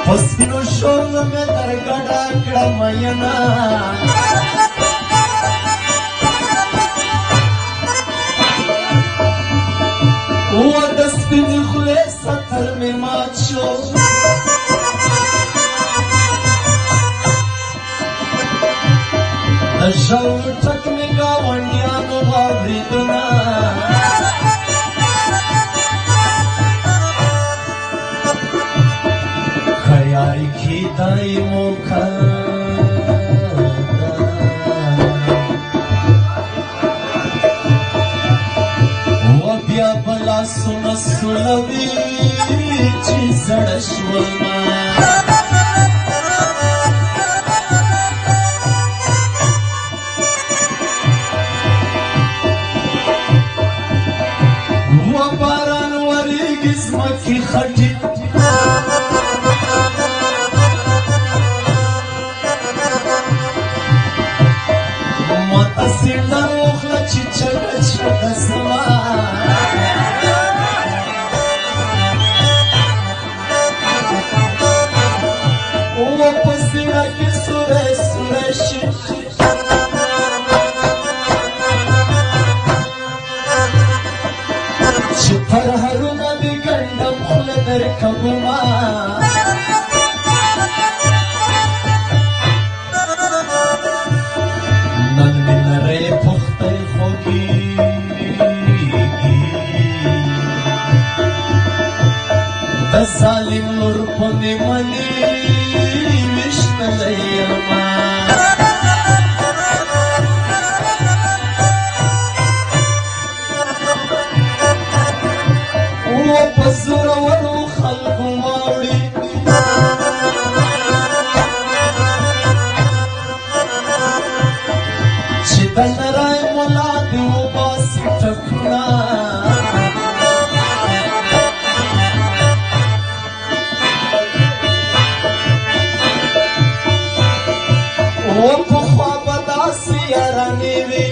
پسپینو شوق مې در ګډه کړه مینا و د سپینې خولې سطر مې مات شو د ژور ټک مې ګاونډیانو واورېدونه خیاری کی دای موکا و بیا بلا سن سلوی چی زڑشوما و باران وریگی زمکی خٹی ظالم نور پنی منی وشتلی یما و پزور ورو خلق ماوڑی چی دنرائی مولا دیو باسی ٹکنا و پخوا بداسی یارانی وی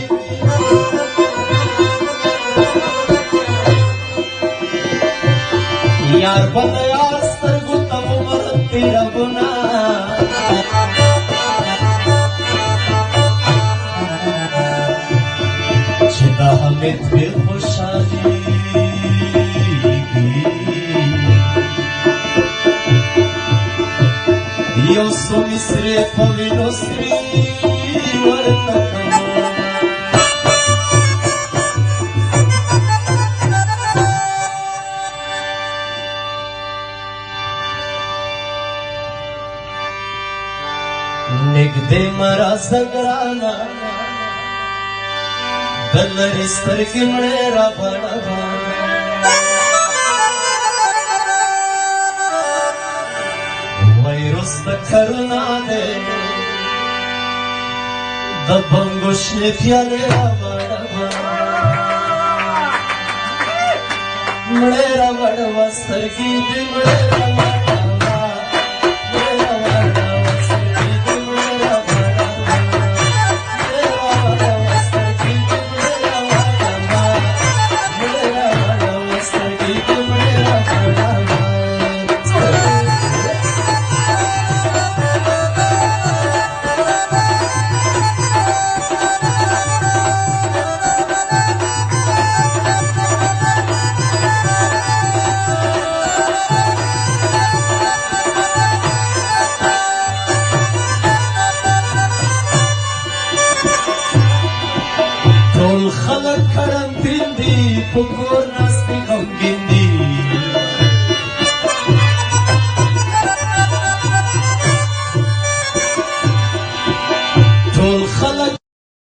یار بد یار سترگو تب مرتی ربنا چی دا حمید بی خوشحالی یو سو مصری پوینو سری ورطا نگدے مرا سگرانا دلر سترگی میرا بڑا ویروس د کرونا دے د بنگوش نے پیالے میرا بڑا سترگی دی میرا خلق کرم پیندی پکورنا